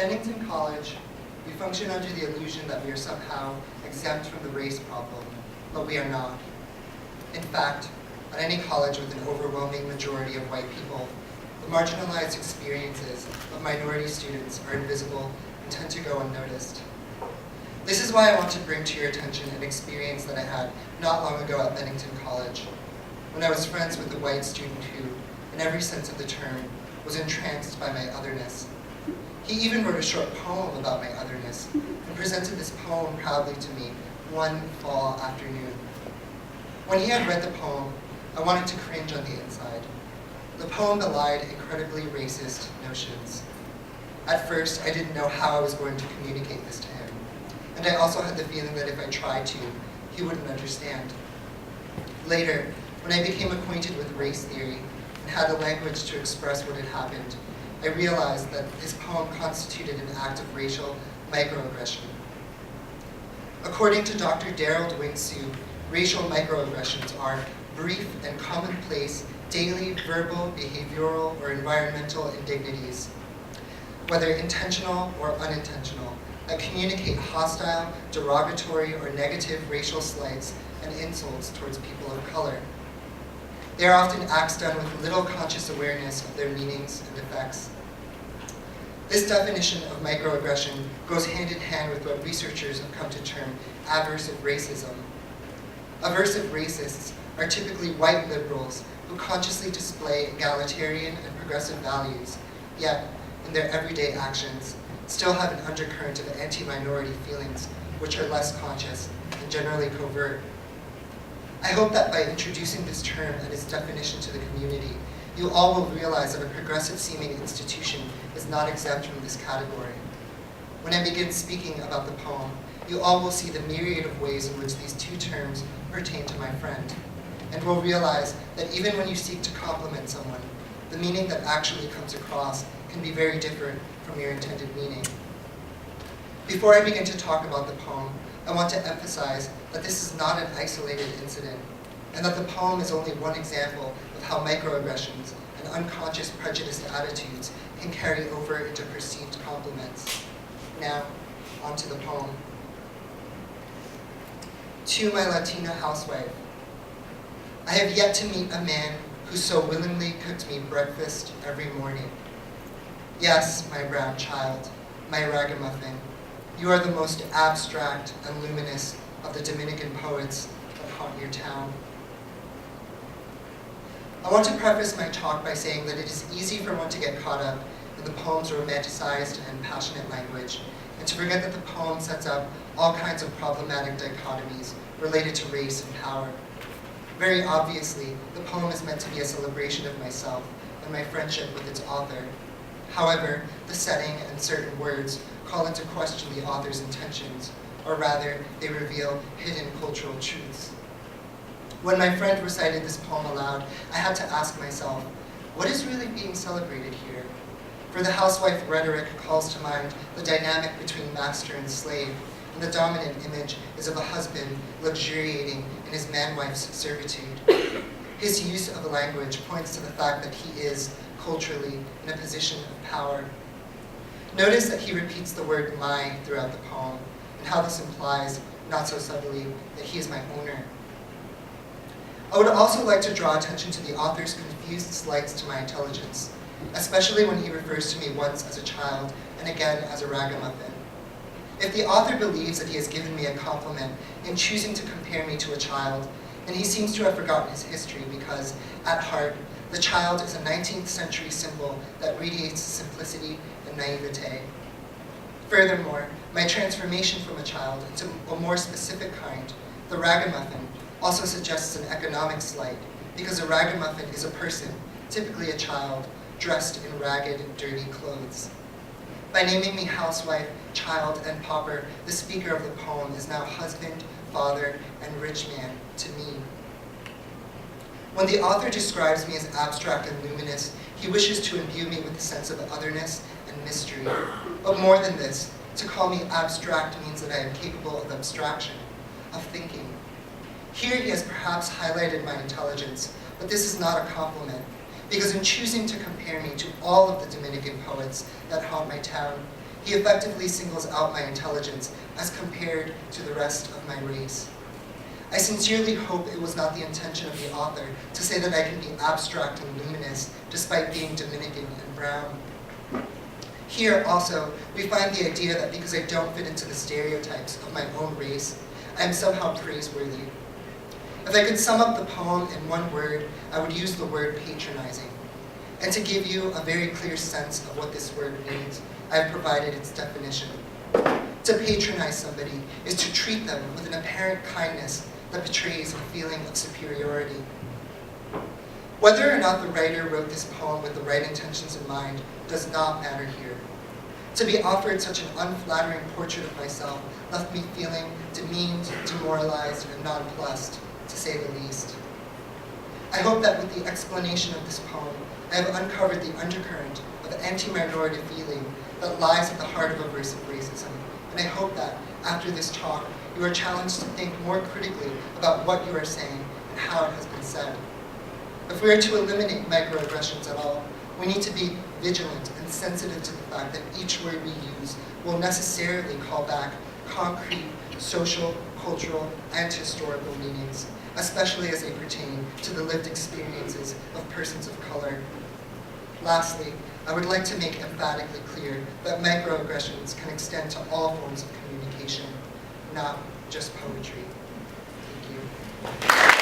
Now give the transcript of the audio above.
Bennington College, we function under the illusion that we are somehow exempt from the race problem, but we are not. In fact, at any college with an overwhelming majority of white people, the marginalized experiences of minority students are invisible and tend to go unnoticed. This is why I want to bring to your attention an experience that I had not long ago at Bennington College, when I was friends with a white student who, in every sense of the term, was entranced by my otherness. He even wrote a short poem about my otherness and presented this poem proudly to me one fall afternoon. When he had read the poem, I wanted to cringe on the inside. The poem belied incredibly racist notions. At first, I didn't know how I was going to communicate this to him, and I also had the feeling that if I tried to, he wouldn't understand. Later, when I became acquainted with race theory and had the language to express what had happened, I realized that his poem constituted an act of racial microaggression. According to Dr. Daryl Wing-Sue, racial microaggressions are brief and commonplace daily verbal, behavioral, or environmental indignities, whether intentional or unintentional, that communicate hostile, derogatory, or negative racial slights and insults towards people of color. They are often acts done with little conscious awareness of their meanings and effects. This definition of microaggression goes hand in hand with what researchers have come to term aversive racism. Aversive racists are typically white liberals who consciously display egalitarian and progressive values, yet, in their everyday actions, still have an undercurrent of anti-minority feelings which are less conscious and generally covert. I hope that by introducing this term and its definition to the community, you all will realize that a progressive-seeming institution is not exempt from this category. When I begin speaking about the poem, you all will see the myriad of ways in which these two terms pertain to my friend, and will realize that even when you seek to compliment someone, the meaning that actually comes across can be very different from your intended meaning. Before I begin to talk about the poem, I want to emphasize that this is not an isolated incident, and that the poem is only one example of how microaggressions and unconscious prejudiced attitudes can carry over into perceived compliments. Now, onto the poem. To my Latina housewife, I have yet to meet a man who so willingly cooked me breakfast every morning. Yes, my brown child, my ragamuffin, you are the most abstract and luminous of the Dominican poets that haunt your town. I want to preface my talk by saying that it is easy for one to get caught up in the poem's romanticized and passionate language, and to forget that the poem sets up all kinds of problematic dichotomies related to race and power. Very obviously, the poem is meant to be a celebration of myself and my friendship with its author. However, the setting and certain words call into question the author's intentions, or rather, they reveal hidden cultural truths. When my friend recited this poem aloud, I had to ask myself, what is really being celebrated here? For the housewife rhetoric calls to mind the dynamic between master and slave, and the dominant image is of a husband luxuriating in his man-wife's servitude. His use of a language points to the fact that he is, culturally, in a position of power. Notice that he repeats the word my throughout the poem, and how this implies, not so subtly, that he is my owner. I would also like to draw attention to the author's confused slights to my intelligence, especially when he refers to me once as a child and again as a ragamuffin. If the author believes that he has given me a compliment in choosing to compare me to a child, then he seems to have forgotten his history because, at heart, the child is a 19th century symbol that radiates simplicity and naivete. Furthermore, my transformation from a child into a more specific kind, the ragamuffin, also suggests an economic slight, because a ragamuffin is a person, typically a child, dressed in ragged, dirty clothes. By naming me housewife, child, and pauper, the speaker of the poem is now husband, father, and rich man to me. When the author describes me as abstract and luminous, he wishes to imbue me with a sense of otherness and mystery. But more than this, to call me abstract means that I am capable of abstraction, of thinking. Here he has perhaps highlighted my intelligence, but this is not a compliment, because in choosing to compare me to all of the Dominican poets that haunt my town, he effectively singles out my intelligence as compared to the rest of my race. I sincerely hope it was not the intention of the author to say that I can be abstract and luminous despite being Dominican and brown. Here also, we find the idea that because I don't fit into the stereotypes of my own race, I am somehow praiseworthy. If I could sum up the poem in one word, I would use the word patronizing. And to give you a very clear sense of what this word means, I have provided its definition. To patronize somebody is to treat them with an apparent kindness that betrays a feeling of superiority. Whether or not the writer wrote this poem with the right intentions in mind does not matter here. To be offered such an unflattering portrait of myself left me feeling demeaned, demoralized, and nonplussed, to say the least. I hope that with the explanation of this poem, I have uncovered the undercurrent of anti-minority feeling that lies at the heart of aversive racism, and I hope that, after this talk, you are challenged to think more critically about what you are saying and how it has been said. If we are to eliminate microaggressions at all, we need to be vigilant and sensitive to the fact that each word we use will necessarily call back concrete, social, cultural, and historical meanings, especially as they pertain to the lived experiences of persons of color. Lastly, I would like to make emphatically clear that microaggressions can extend to all forms of communication, not just poetry. Thank you.